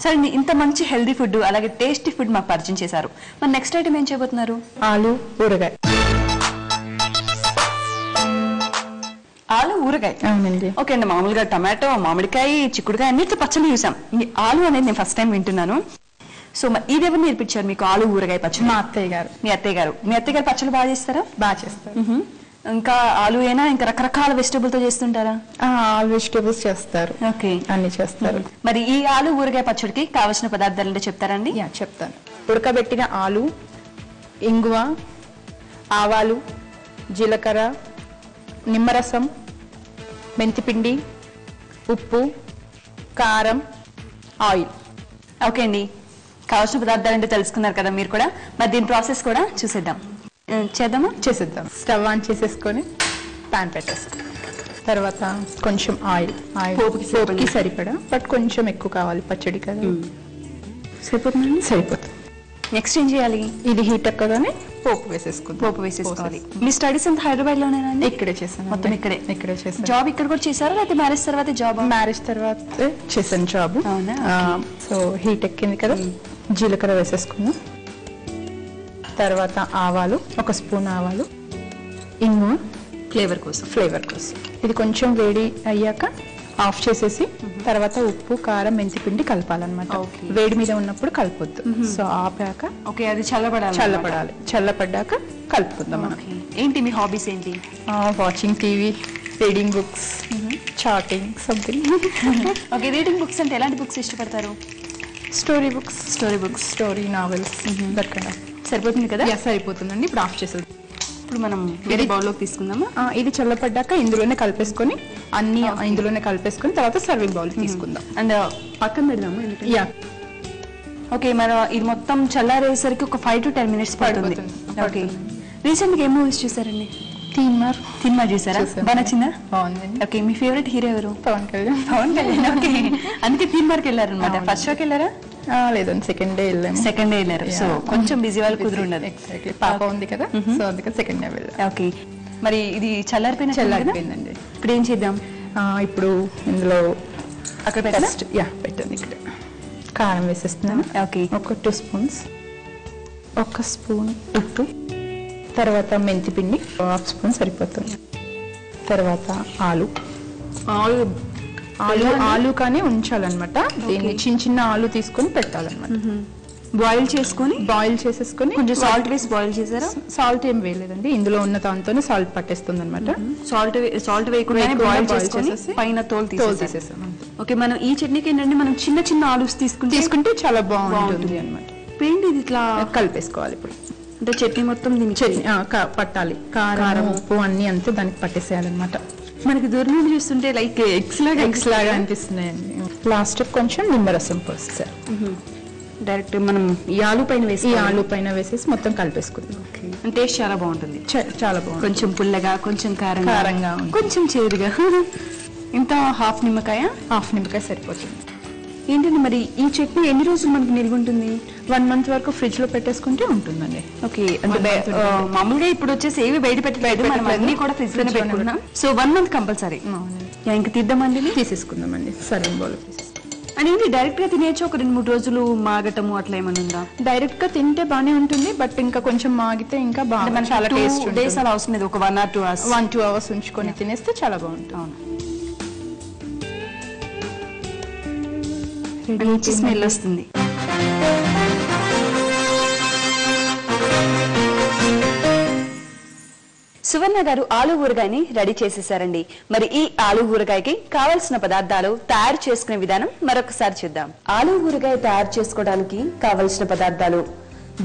సరే ఇంత మంచి హెల్దీ ఫుడ్ అలాగే టేస్టీ ఫుడ్ మాకు పరిచయం చేశారు. మరి నెక్స్ట్ ఐటమ్ ఏం చేయబోతున్నారు? ఆలు ఊరగాయ. ఆలు ఊరగాయ. అవునండి. ఓకే అండి, మామూలుగా టమాటో, మామిడికాయ, చిక్కుడుకాయ అన్నిటితో పచ్చడి చూసాం. ఈ ఆలు అనేది నేను ఫస్ట్ టైం వింటున్నాను. సో ఇది ఎవరు నేర్పించారు మీకు ఆలు ఊరగాయ పచ్చడి? మా అత్తయ్య గారు. మీ అత్తయ్య గారు. మీ అత్తయ్య గారు పచ్చళ్ళు బాగా చేస్తారా? బాగా చేస్తారు. ఇంకా ఆలు అయినా ఇంకా రకరకాల వెజిటబుల్ తో చేస్తుంటారా? ఆల్ వెజిటేబుల్స్ చేస్తారు. ఓకే, అన్ని చేస్తారు. మరి ఈ ఆలు ఊరగాయ పచ్చడికి కావాల్సిన పదార్థాలు అంటే చెప్తారండి? చెప్తాను. ఉడకబెట్టిన ఆలు, ఇంగువ, ఆవాలు, జీలకర్ర, నిమ్మరసం, మెంతిపిండి, ఉప్పు, కారం, ఆయిల్. ఓకే అండి, కావాల్సిన పదార్థాలు అంటే తెలుసుకున్నారు కదా మీరు కూడా. మరి దీని ప్రాసెస్ కూడా చూసేద్దాం. చేసేద్దాం. స్టవ్ ఆన్ చేసేసుకొని ప్యాన్ పెట్టేస్తాం. తర్వాత కొంచెం ఆయిల్ పోపుకి సరిపడా, బట్ కొంచెం ఎక్కువ కావాలి పచ్చడి కదా. సరిపోతుందండి? సరిపోతుంది. నెక్స్ట్ ఏం చేయాలి? ఇది హీట్ ఎక్కగానే పోపు వేసేసుకోవాలి. మీ స్టడీస్ అంతా హైదరాబాద్ లోనేనా? ఇక్కడే చేశాను. మొత్తం ఇక్కడే చేశాను. జాబ్ ఇక్కడ కూడా చేశారా లేకపోతే మ్యారేజ్ తర్వాత జాబ్? మ్యారేజ్ తర్వాత చేశాను జాబ్. అవునా? సో హీట్ ఎక్కింది కదా, జీలకర్ర వేసేసుకున్నాం. తర్వాత ఆవాలు, 1 స్పూన్ ఆవాలు, ఇంగువ ఫ్లేవర్ కోసం. ఇది కొంచెం వేడి అయ్యాక ఆఫ్ చేసేసి తర్వాత ఉప్పు, కారం, మెంతిపిండి కలపాలన్నమాట. వేడి మీద ఉన్నప్పుడు కలపొద్దు. సో ఆపాక అది చల్లపడాలి. చల్లపడ్డాక కలుపుకుందాం మనం. ఏంటి మీ హాబీస్ ఏంటి? Watching TV, reading books, chatting, something. Okay, reading books అంటే ఎలాంటి బుక్స్ ఇష్టపడతారు? Story books, story novels, that kind of. సరిపోతుంది కదా? సరిపోతుందండి. ఇప్పుడు ఆఫ్ చేసేది. ఇప్పుడు మనం వేరే బౌల్లోకి తీసుకుందామా? ఇది చల్లపడ్డాక ఇందులోనే కలిపేసుకొని ఇందులోనే కలిపేసుకొని తర్వాత సర్వింగ్ బౌల్ తీసుకుందాం. అండ్ పక్కన పెడదామా? ఓకే, మన ఇది మొత్తం చల్లారేసరికి ఒక 5 to 10 minutes పడుతుంది. ఓకే, రీసెంట్ గా ఏం మూవీస్ చూసారండి? తీన్మార్ చూసారా? బాగా నచ్చిందా? బాగుందండి. ఓకే, మీ ఫేవరెట్ హీరో ఎవరు? పవన్ కళ్యాణ్. ఓకే, అందుకే తీన్మార్కి వెళ్ళారు అనమాట. ఫస్ట్ షోకి వెళ్ళారా? లేదండి, సెకండ్ డే వెళ్ళారు. సో కొంచెం బిజీ వాళ్ళు కుదురుండదు. ఎగ్జాక్ట్లీ, పాప ఉంది కదా, సో అందుకని సెకండ్ డే వెళ్ళాం. ఓకే, మరి ఇది చల్లారిపోయిందండి. ఇప్పుడు ఏం చేద్దాం? ఇప్పుడు ఇందులో అక్కడ పెట్టండి. పెట్టండి. ఇక్కడ కారం వేసేస్తున్నాను. ఓకే, ఒక 2 స్పూన్స్, 1 స్పూన్ ఉప్పు, తర్వాత మెంతిపిండి 1/2 స్పూన్ సరిపోతుంది. తర్వాత ఆలు కానీ ఉంచాలన్నమాట. దీన్ని చిన్న ఆలు తీసుకొని పెట్టాలన్నమాట. బాయిల్ చేసేసుకొని కొంచెం సాల్ట్ వేసి బాయిల్ చేసారా? సాల్ట్ ఏం వేయలేదండి, ఇందులో ఉన్న దాంతోనే సాల్ట్ పట్టేస్తుంది అనమాట. సాల్ట్ వేయకుండా బాయిల్ చేసేసి పైన తోలు తీసేసాం. ఓకే, మనం ఈ చట్నీకి ఏంటంటే మనం చిన్న ఆలూస్ తీసుకుంటే చాలా బాగుంటుంది అనమాట. పెయింట్ ఇది ఇట్లా కలిపేసుకోవాలి. ఇప్పుడు అంటే చట్నీ మొత్తం చట్నీ పట్టాలి. కారం, ఉప్పు అన్ని అంతా దానికి పట్టేసేయాలన్నమాట. మనకి దూరం నుండి చూస్తుంటే లైక్ ఎగ్స్ లాగా అనిపిస్తున్నాయండి. లాస్ట్ కొంచెం నిమ్మరసం పోసేసారు. డైరెక్ట్ మనం ఈ ఆలు పైన వేసేసి మొత్తం కలిపేసుకుందాం. టేస్ట్ చాలా బాగుంటుంది. చాలా బాగుంటుంది. కొంచెం పుల్లగా, కొంచెం కారంగా, కొంచెం చేదుగా. ఇంత హాఫ్ నిమ్మకాయ సరిపోతుంది. ఏంటండి మరి ఈ చట్నీ ఎన్ని రోజులు మనకి నిల్వ ఉంటుంది? 1 month వరకు ఫ్రిడ్జ్ లో పెట్టేసుకుంటే ఉంటుందండి. ఓకే, అంటే మామూలుగా ఇప్పుడు వచ్చేసి ఏవి బయట పెట్టలేదు, మనం అన్ని కూడా ఫ్రిడ్జ్ లోనే పెట్టుకున్నాం. So 1 month compulsory. ఇంకా తీద్దామండి, తీసేసుకుందామండి. సర్వింగ్ బౌల్ అని డైరెక్ట్ గా తినేచ్చు? ఒక 2-3 రోజులు మాగటము అట్లా ఏమైనా ఉందా? డైరెక్ట్ గా తింటే బానే ఉంటుంది, బట్ ఇంకా కొంచెం మాగితే ఇంకా బాగా చాలా టేస్ట్. 2 days అలా అవసరం లేదు, ఒక 1 or 2 hours 1-2 hours ఉంచుకొని తినేస్తే చాలా బాగుంటుంది. మంచి స్మెల్ వస్తుంది. సువర్ణ గారు ఆలు ఊరగాయని రెడీ చేసేసారండి. మరి ఈ ఆలు ఊరగాయకి కావలసిన పదార్థాలు, తయారు చేసుకునే విధానం మరొకసారి చూద్దాం. ఆలు ఊరగాయ తయారు చేసుకోవడానికి కావలసిన పదార్థాలు: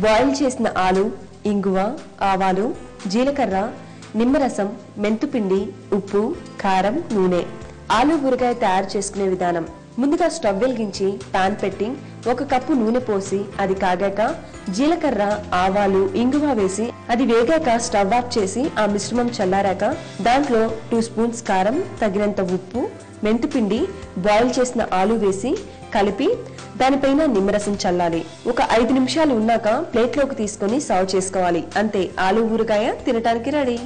బాయిల్ చేసిన ఆలు, ఇంగువ, ఆవాలు, జీలకర్ర, నిమ్మరసం, మెంతుపిండి, ఉప్పు, కారం, నూనె. ఆలు ఊరగాయ తయారు చేసుకునే విధానం: ముందుగా స్టవ్ వెలిగించి పాన్ పెట్టి 1 కప్పు నూనె పోసి అది కాగాక జీలకర్ర, ఆవాలు, ఇంగువ వేసి అది వేగాక స్టవ్ ఆఫ్ చేసి ఆ మిశ్రమం చల్లారాక దాంట్లో 2 స్పూన్స్ కారం, తగినంత ఉప్పు, మెంతుపిండి, బాయిల్ చేసిన ఆలు వేసి కలిపి దానిపైన నిమ్మరసం చల్లాలి. ఒక 5 నిమిషాలు ఉన్నాక ప్లేట్లోకి తీసుకొని సర్వ్ చేసుకోవాలి. అంతే, ఆలు ఊరగాయ తినటానికి రెడీ.